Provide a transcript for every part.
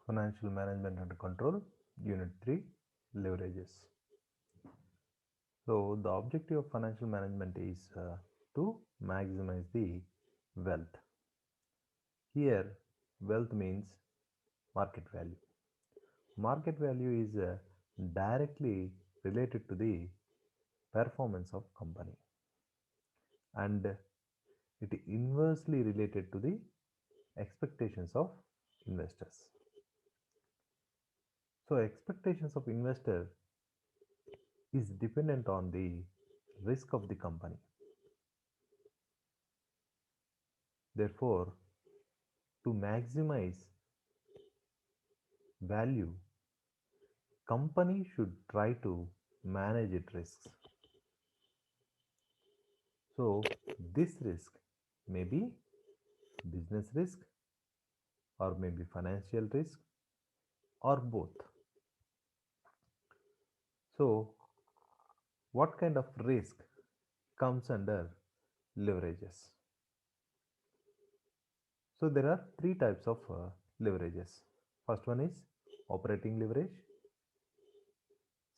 Financial Management and Control, Unit 3, Leverages. So, the objective of financial management is to maximize the wealth. Here, wealth means market value. Market value is directly related to the performance of company, and it inversely related to the expectations of investors. So expectations of investor is dependent on the risk of the company. Therefore, to maximize value, company should try to manage its risks. So this risk may be business risk or maybe financial risk or both. So what kind of risk comes under leverages? So there are three types of leverages. First one is operating leverage,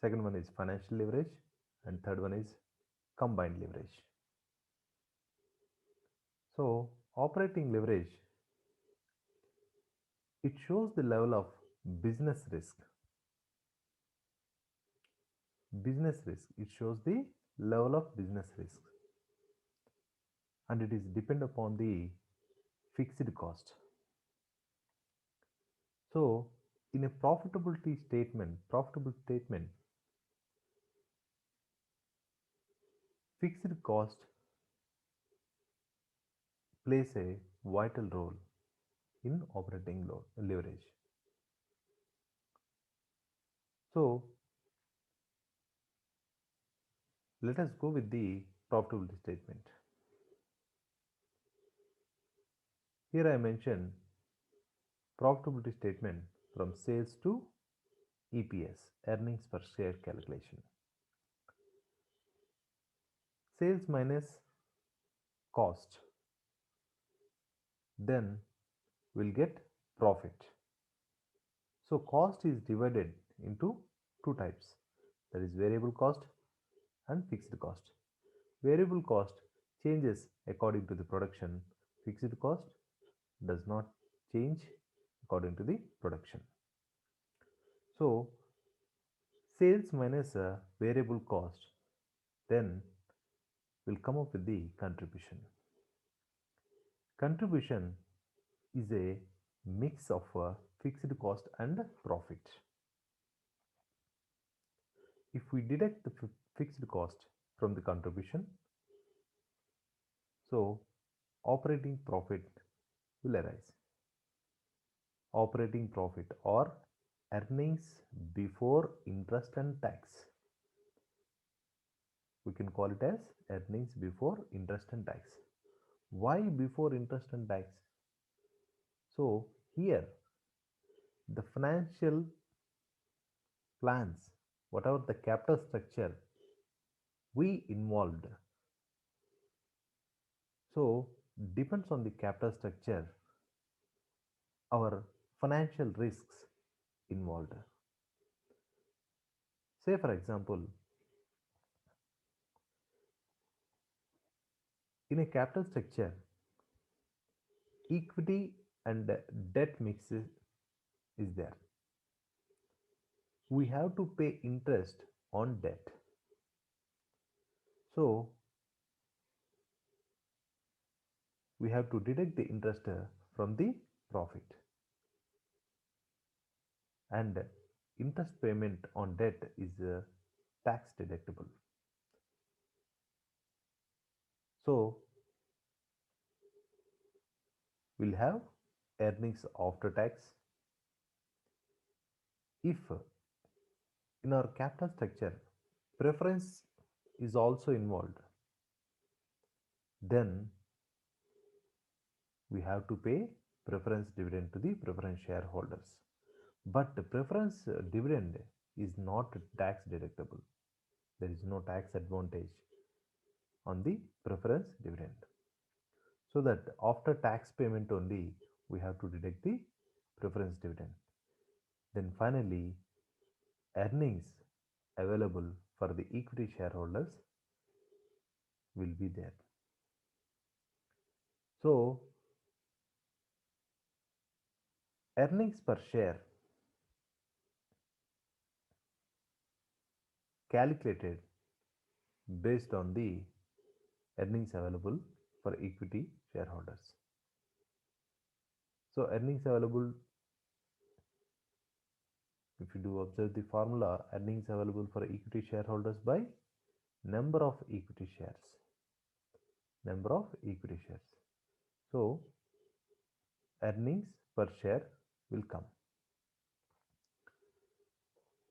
second one is financial leverage, and third one is combined leverage. So operating leverage, it shows the level of business risk. Business risk, it shows the level of business risk, and it is depend upon the fixed cost. So in a profitable statement, fixed cost plays a vital role in operating leverage. So let us go with the profitability statement. Here I mention profitability statement from sales to EPS, earnings per share calculation. Sales minus cost, then we'll get profit. So cost is divided into two types, that is variable cost and fixed cost. Variable cost changes according to the production, fixed cost does not change according to the production. So sales minus variable cost, then we'll come up with the contribution. Contribution is a mix of fixed cost and profit. If we deduct the fixed cost from the contribution, so operating profit will arise. Operating profit or earnings before interest and tax. We can call it as earnings before interest and tax. Why before interest and tax? So here the financial plans, whatever the capital structure we involved, so depends on the capital structure, our financial risks involved. Say for example, in a capital structure, equity and debt mix is there. We have to pay interest on debt. So we have to deduct the interest from the profit, and interest payment on debt is tax deductible. So we'll have earnings after tax. If in our capital structure preference is also involved, then we have to pay preference dividend to the preference shareholders. But the preference dividend is not tax deductible. There is no tax advantage on the preference dividend. So that after tax payment only we have to deduct the preference dividend. Then finally, earnings available for the equity shareholders will be there. So, earnings per share calculated based on the earnings available for equity shareholders. So, earnings available, if you do observe the formula, earnings available for equity shareholders by number of equity shares. Number of equity shares. So, earnings per share will come.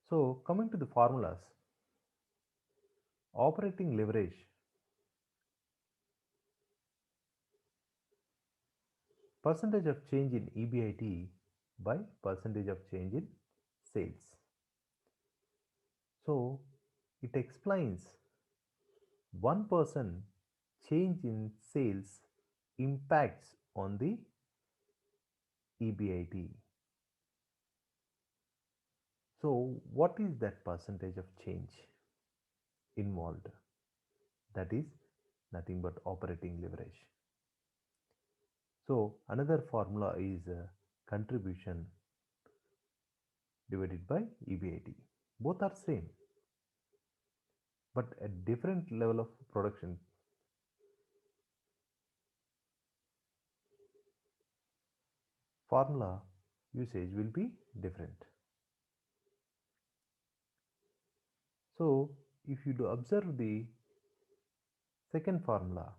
So, coming to the formulas, operating leverage, percentage of change in EBIT by percentage of change in sales. So, it explains 1% change in sales impacts on the EBIT. So, what is that percentage of change involved? That is nothing but operating leverage. So, another formula is contribution divided by EBIT. Both are same, but at different level of production. Formula usage will be different. So, if you do observe the second formula,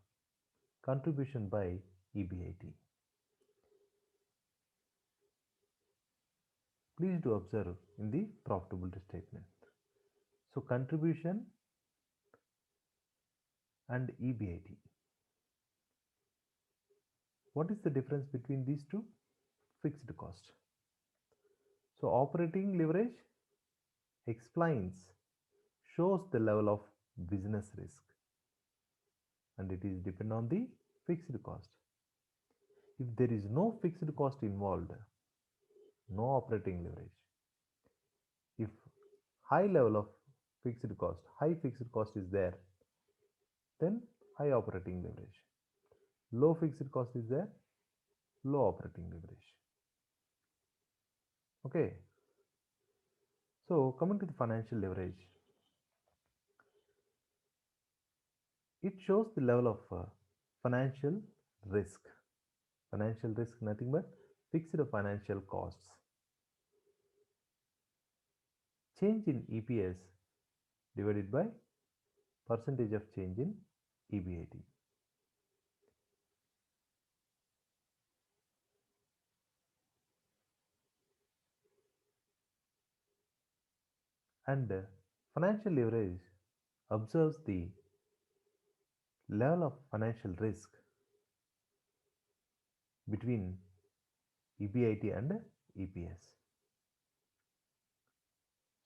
contribution by EBIT, please do observe in the profitability statement. So, contribution and EBIT. What is the difference between these two? Fixed cost. So, operating leverage explains, shows the level of business risk, and it is depend on the fixed cost. If there is no fixed cost involved, no operating leverage. If high level of fixed cost, high fixed cost is there, then high operating leverage. Low fixed cost is there, low operating leverage. Okay. So coming to the financial leverage, it shows the level of financial risk. Financial risk nothing but fixed financial costs. Change in EPS divided by percentage of change in EBIT. And financial leverage observes the level of financial risk between EBIT and EPS.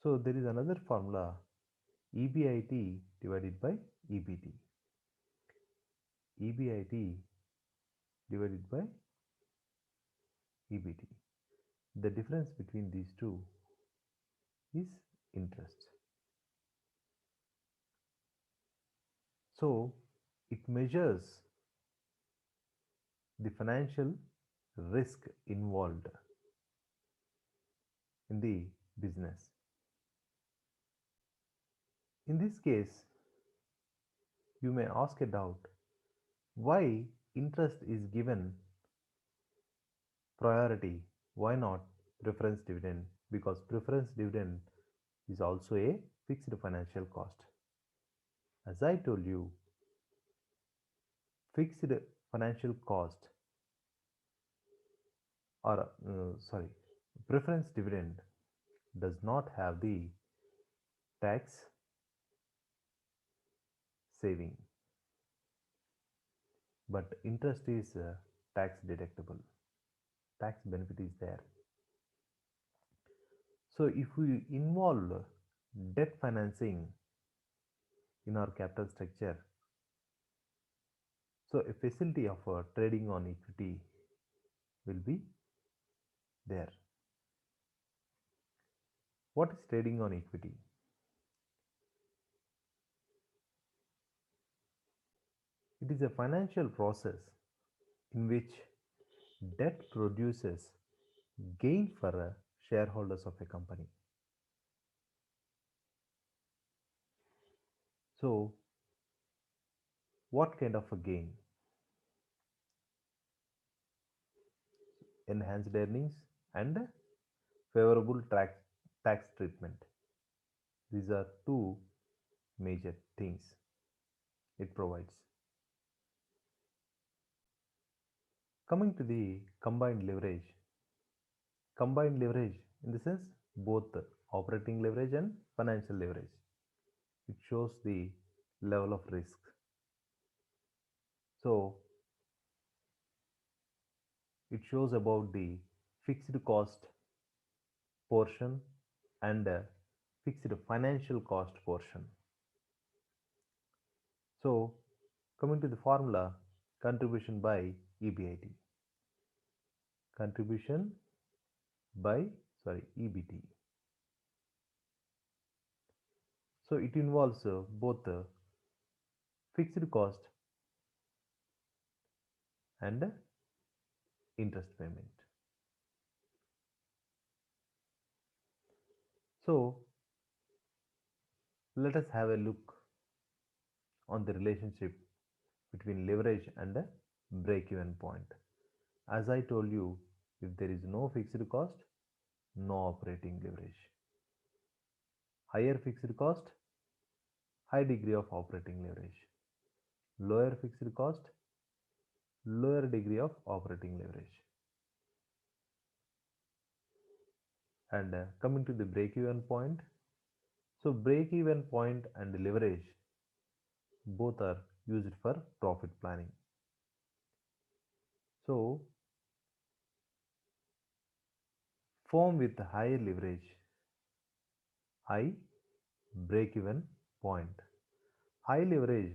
So there is another formula, EBIT divided by EBT. EBIT divided by EBT. The difference between these two is interest. So it measures the financial risk involved in the business. In this case, you may ask a doubt, why interest is given priority? Why not preference dividend? Because preference dividend is also a fixed financial cost. As I told you, fixed financial cost or sorry, preference dividend does not have the tax saving, but interest is tax deductible. Tax benefit is there. So if we involve debt financing in our capital structure, so a facility of trading on equity will be there. What is trading on equity? It is a financial process in which debt produces gain for shareholders of a company. So, what kind of a gain? Enhanced earnings and favorable tax treatment. These are two major things it provides. Coming to the combined leverage in the sense both operating leverage and financial leverage. It shows the level of risk. So, it shows about the fixed cost portion and fixed financial cost portion. So, coming to the formula, contribution by EBIT, contribution by EBT. So, it involves both fixed cost and interest payment. So, let us have a look on the relationship between leverage and a break even point. As I told you, if there is no fixed cost, no operating leverage. Higher fixed cost, high degree of operating leverage. Lower fixed cost, lower degree of operating leverage. And coming to the break even point, so break even point and leverage both are used for profit planning. So, firm with higher leverage, high break even point. High leverage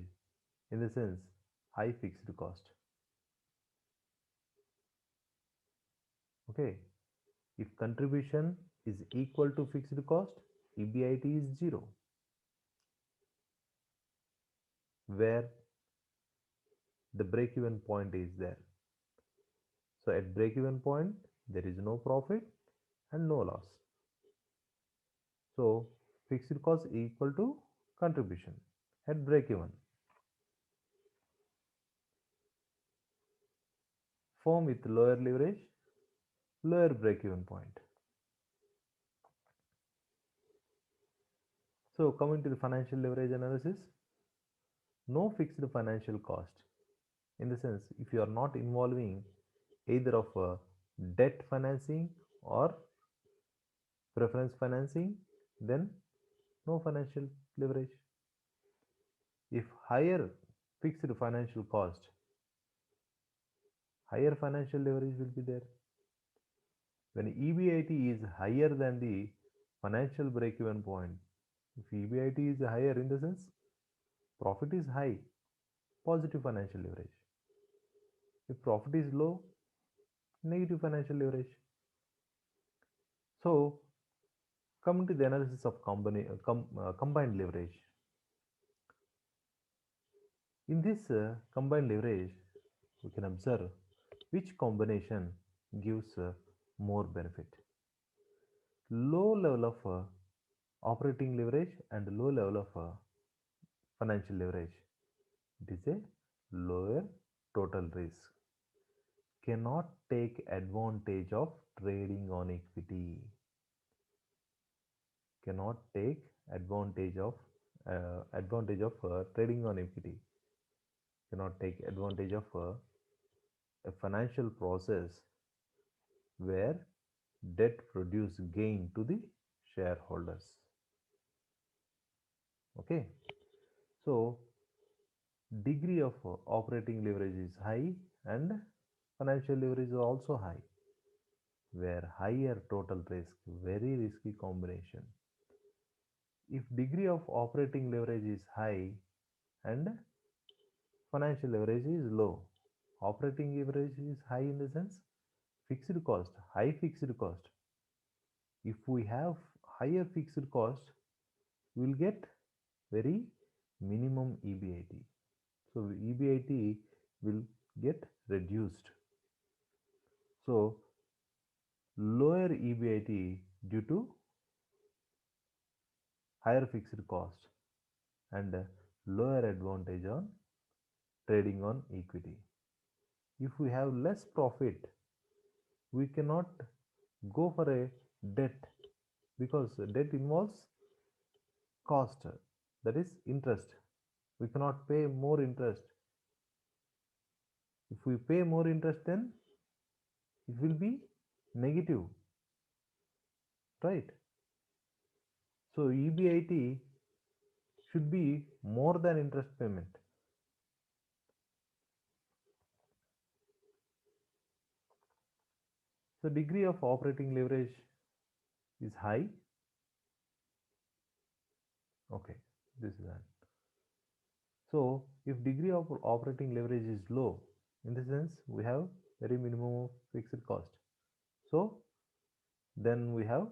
in the sense high fixed cost. Okay, if contribution is equal to fixed cost, EBIT is 0, where the break even point is there. So at break even point, there is no profit and no loss. So fixed cost equal to contribution at break even. Firm with lower leverage, lower break even point. So coming to the financial leverage analysis, no fixed financial cost. In the sense, if you are not involving either of debt financing or preference financing, then no financial leverage. If higher fixed financial cost, higher financial leverage will be there. When EBIT is higher than the financial break-even point, if EBIT is higher in the sense profit is high, positive financial leverage. If profit is low, negative financial leverage. So, coming to the analysis of combined leverage. In this combined leverage, we can observe which combination gives more benefit. Low level of operating leverage and low level of financial leverage. It is a lower total risk. Cannot take advantage of trading on equity. Cannot take advantage of trading on equity. Cannot take advantage of a financial process where debt produce gain to the shareholders. Okay, so degree of operating leverage is high and financial leverage is also high, where higher total risk, very risky combination. If degree of operating leverage is high and financial leverage is low, operating leverage is high in the sense fixed cost, high fixed cost. If we have higher fixed cost, we will get very minimum EBIT. So EBIT will get reduced. So lower EBIT due to higher fixed cost and lower advantage on trading on equity. If we have less profit, we cannot go for a debt because debt involves cost, that is interest. We cannot pay more interest. If we pay more interest, then it will be negative, right? So EBIT should be more than interest payment. So degree of operating leverage is high. Okay, this is that. So if degree of operating leverage is low, in the sense we have very minimum of fixed cost. So then we have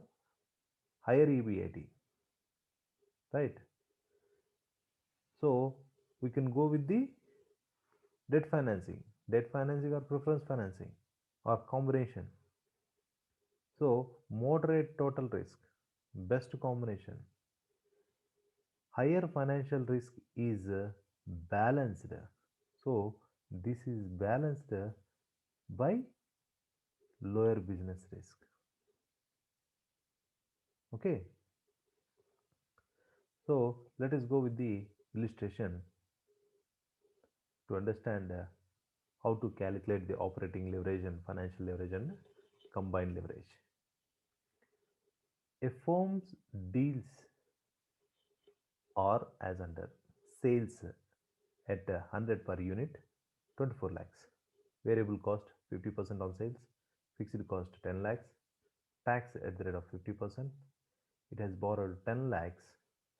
higher EBIT, right? So we can go with the debt financing or preference financing or combination. So moderate total risk, best combination. Higher financial risk is balanced. So this is balanced by lower business risk. Okay. So let us go with the illustration to understand how to calculate the operating leverage and financial leverage and combined leverage. A firm's deals are as under: sales at 100 per unit, 24 lakhs. Variable cost 50% on sales, fixed cost 10 lakhs, tax at the rate of 50%. It has borrowed 10 lakhs,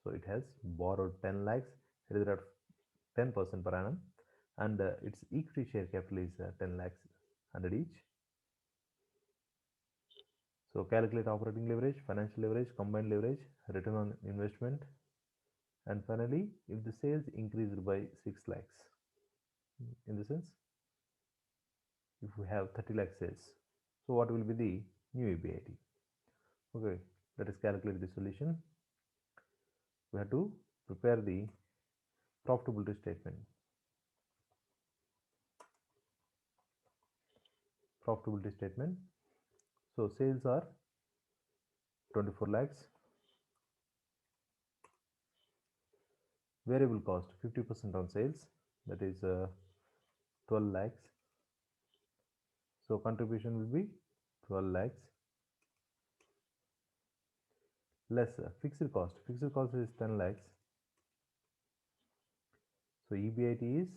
so it has borrowed 10 lakhs at the rate of 10% per annum, and its equity share capital is 10 lakhs 100 each. So calculate operating leverage, financial leverage, combined leverage, return on investment, and finally if the sales increased by 6 lakhs, in the sense if we have 30 lakh sales, so what will be the new EBIT? Okay, let us calculate the solution. We have to prepare the profitability statement. Profitability statement. So sales are 24 lakhs. Variable cost 50% on sales, that is 12 lakhs. So contribution will be 12 lakhs less fixed cost. Fixed cost is 10 lakhs. So EBIT is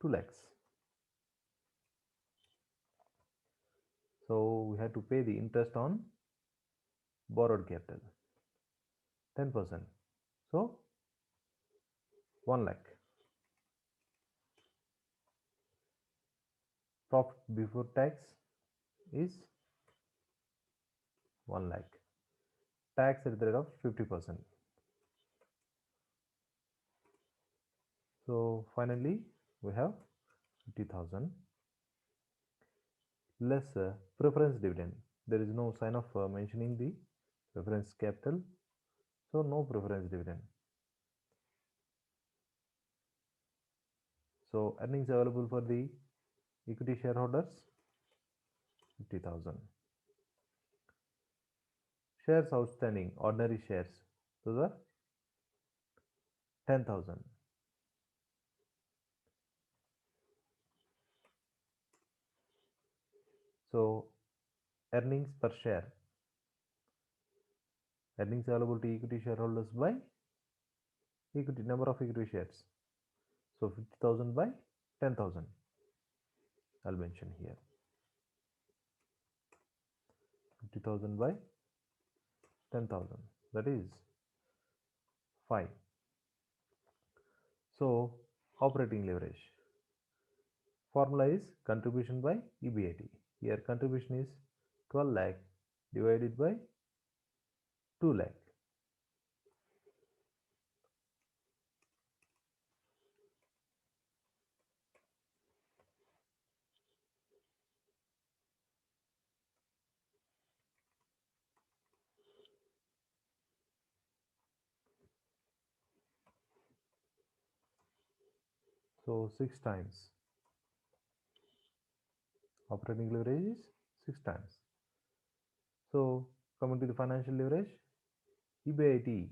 2 lakhs. So we have to pay the interest on borrowed capital 10%. So 1 lakh. Profit before tax is 1 lakh. Tax at the rate of 50%. So finally we have 50,000 less preference dividend. There is no sign of mentioning the preference capital, so no preference dividend. So earnings available for the equity shareholders 50,000. Shares outstanding, ordinary shares, those are 10,000. So earnings per share, earnings available to equity shareholders by equity, number of equity shares. So 50,000 by 10,000. I'll mention here 50,000 by 10,000, that is 5. So operating leverage formula is contribution by EBIT. Here contribution is 12 lakh divided by 2 lakh. So 6 times. Operating leverage is 6 times. So coming to the financial leverage, EBIT.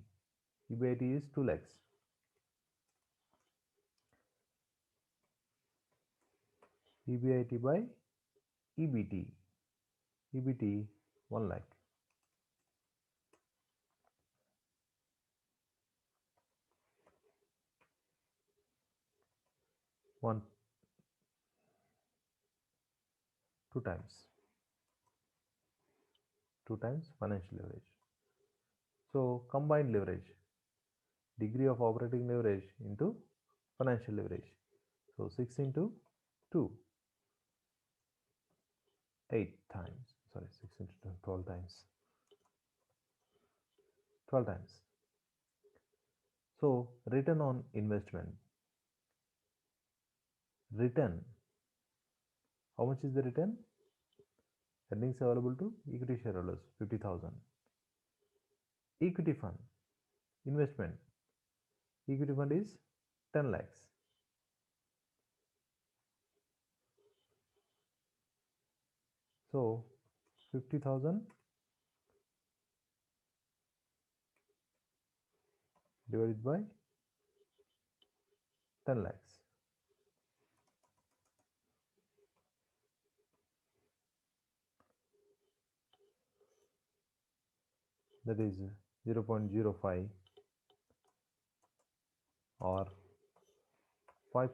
EBIT is 2 lakhs. EBIT by EBT. EBT 1 lakh. 1 2 times. 2 times financial leverage. So combined leverage, degree of operating leverage into financial leverage. So 6 into 2, 8 times. Sorry, 6 into 2, 12 times. 12 times. So return on investment. Return. How much is the return? Earnings available to equity shareholders 50,000. Equity fund. Investment. Equity fund is 10 lakhs. So 50,000 divided by 10 lakhs. That is 0.05 or 5%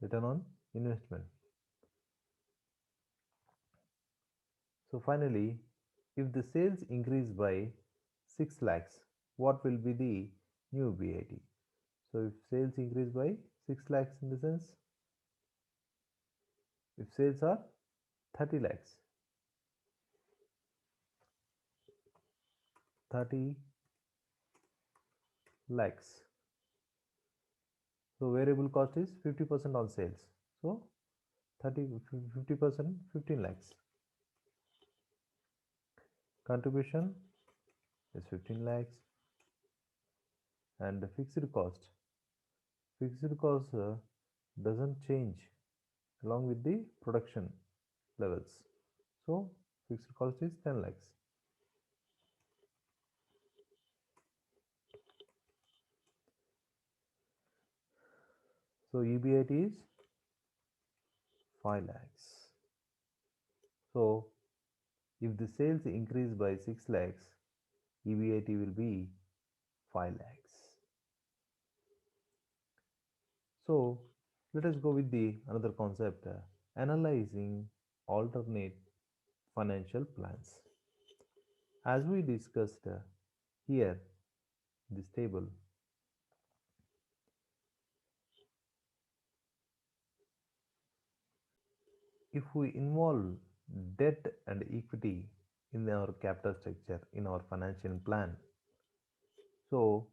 return on investment. So finally, if the sales increase by 6 lakhs, what will be the new BIT? So if sales increase by 6 lakhs, in the sense, if sales are 30 lakhs, 30 lakhs. So variable cost is 50% on sales. So 50%, 15 lakhs. Contribution is 15 lakhs, and the fixed cost doesn't change along with the production levels. So fixed cost is 10 lakhs. So EBIT is 5 lakhs. So if the sales increase by 6 lakhs, EBIT will be 5 lakhs. So let us go with the another concept, analyzing alternate financial plans. As we discussed here, this table, if we involve debt and equity in our capital structure, in our financial plan, so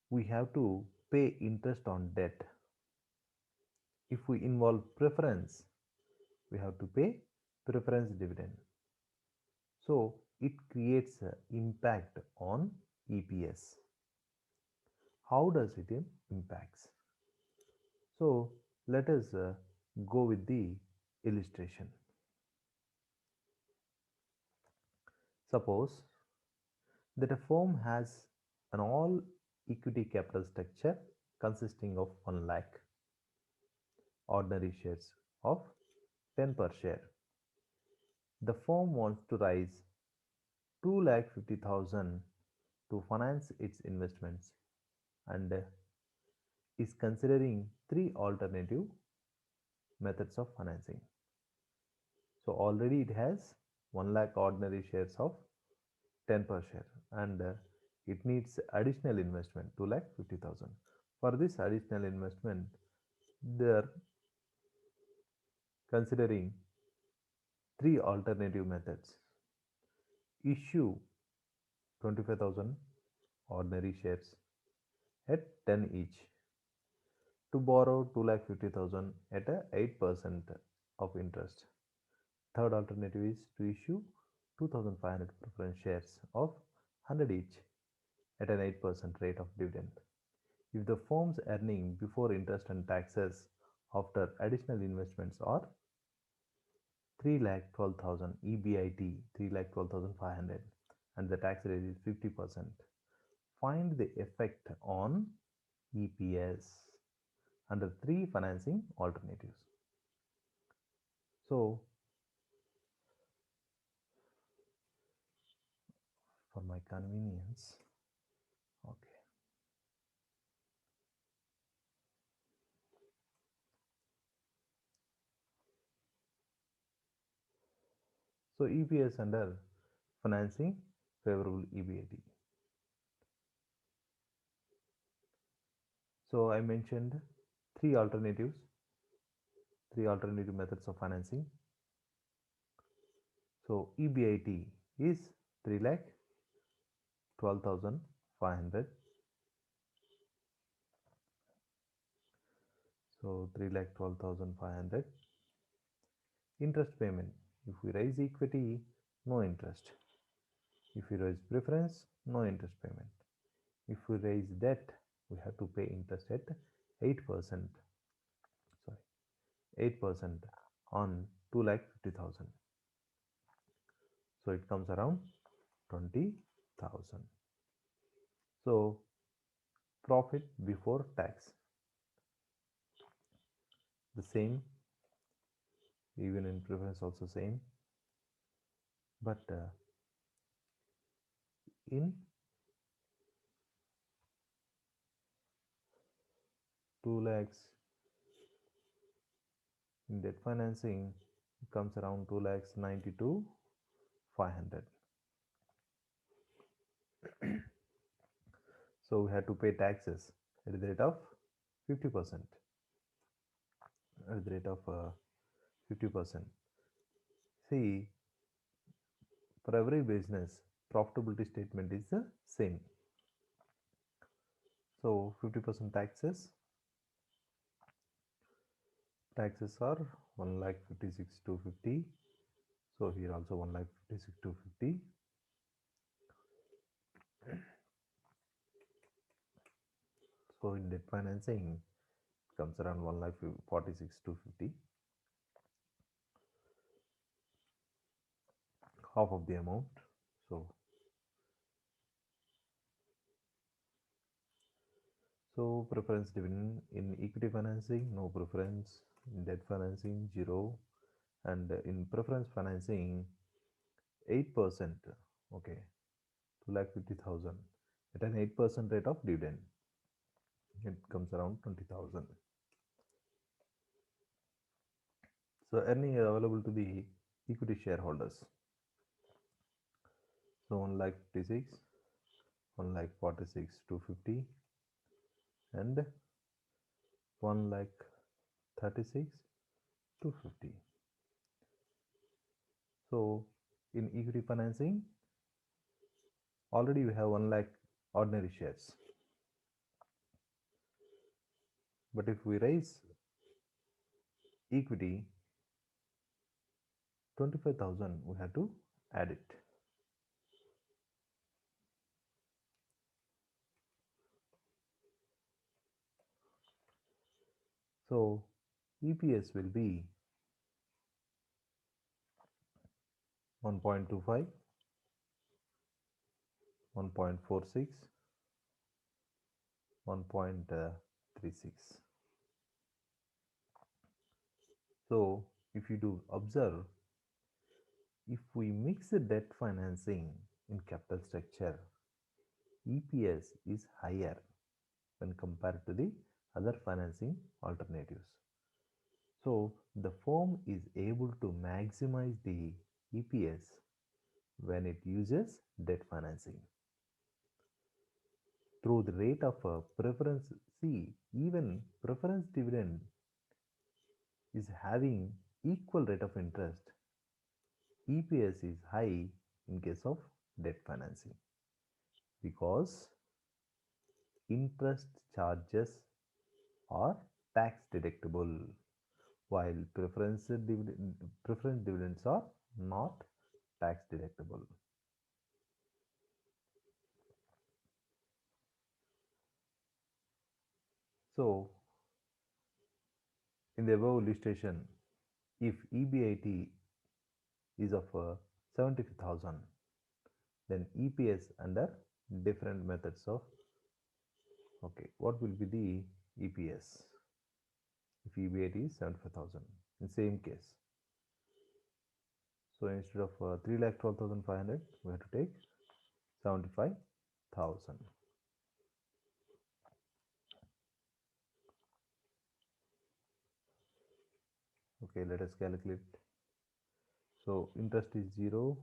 we have to pay interest on debt. If we involve preference, we have to pay preference dividend. So it creates an impact on EPS. How does it impacts? So let us go with the illustration. Suppose that a firm has an all equity capital structure consisting of 1 lakh ordinary shares of 10 per share. The firm wants to raise 2 lakh 50,000 to finance its investments and is considering three alternative methods of financing. So already it has 1 lakh ordinary shares of 10 per share, and it needs additional investment 2 lakh 50,000. For this additional investment, they are considering three alternative methods: issue 25,000 ordinary shares at 10 each. To borrow 2,50,000 at a 8% of interest. Third alternative is to issue 2,500 preference shares of 100 each at an 8% rate of dividend. If the firm's earning before interest and taxes after additional investments are 3,12,000 EBIT, 3,12,500, and the tax rate is 50%, find the effect on EPS under three financing alternatives. So, for my convenience, okay. So, EPS under financing favorable EBIT. So, I mentioned three alternatives, three alternative methods of financing. So, EBIT is 3 lakh 12,500. So, 3 lakh 12,500. Interest payment. If we raise equity, no interest. If we raise preference, no interest payment. If we raise debt, we have to pay interest at 8%. Sorry, 8% on 2 lakh 50,000. So it comes around 20,000. So profit before tax, the same, even in preference also same, but in 2 lakhs in debt financing, it comes around 2 lakhs 92 500. So we had to pay taxes at the rate of 50%. At the rate of 50%. See, for every business, profitability statement is the same. So 50% taxes are 1,56,250. So here also 1,56,250. So in debt financing comes around 1,46,250. Half of the amount. So preference dividend in equity financing, no preference. In debt financing, 0. And in preference financing, 8%. Okay, 2,50,000 at an 8% rate of dividend. It comes around 20,000. So earning available to the equity shareholders. So 1,56,000, 1,46,250, and 1,36,250. So in equity financing, already we have 1 lakh ordinary shares. But if we raise equity 25,000, we have to add it. So EPS will be 1.25, 1.46, 1.36. So if you do observe, if we mix the debt financing in capital structure, EPS is higher when compared to the other financing alternatives. So the firm is able to maximize the EPS when it uses debt financing. Through the rate of preference, see, even preference dividend is having equal rate of interest. EPS is high in case of debt financing. because interest charges are tax deductible while preference dividends are not tax deductible. So, in the above illustration, if EBIT is of 75,000, then EPS under different methods of, okay, what will be the EPS if EBIT is 75,000 in same case? So instead of 3,12,500, we have to take 75,000. Okay, let us calculate. So interest is 0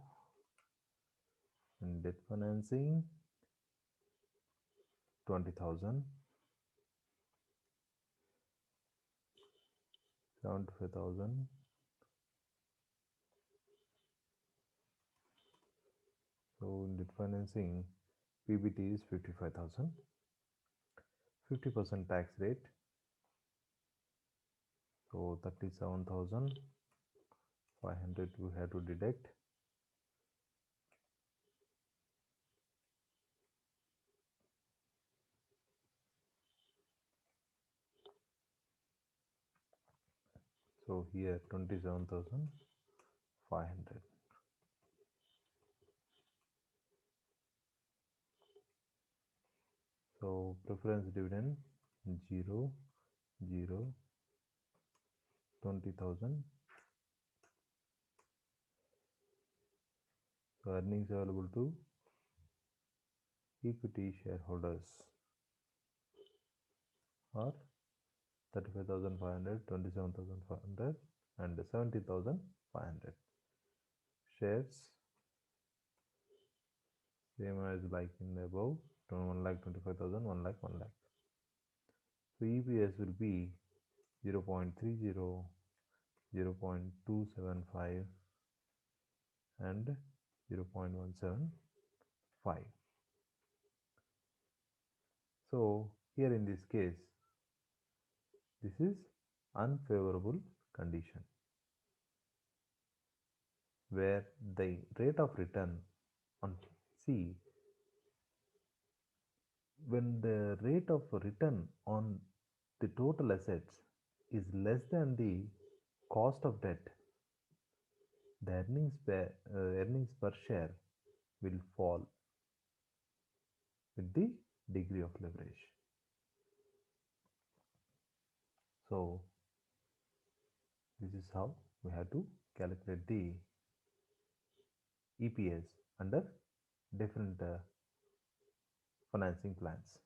and debt financing 20,000, 75,000. So in debt financing, PBT is 55,000, 50% tax rate. So 37,500 we have to deduct. So here 27,500. So preference dividend 0, 0, 20,000. So earnings available to equity shareholders are 35,500, 27,500 and 70,500. Shares same as like in the above, 1 lakh 25,000, 1 lakh, 1 lakh. So EPS will be 0 0.30, 0 0.275 and 0.175. So here in this case, this is unfavorable condition where the rate of return on C, when the rate of return on the total assets is less than the cost of debt, the earnings per share will fall with the degree of leverage. So this is how we have to calculate the EPS under different financing plans.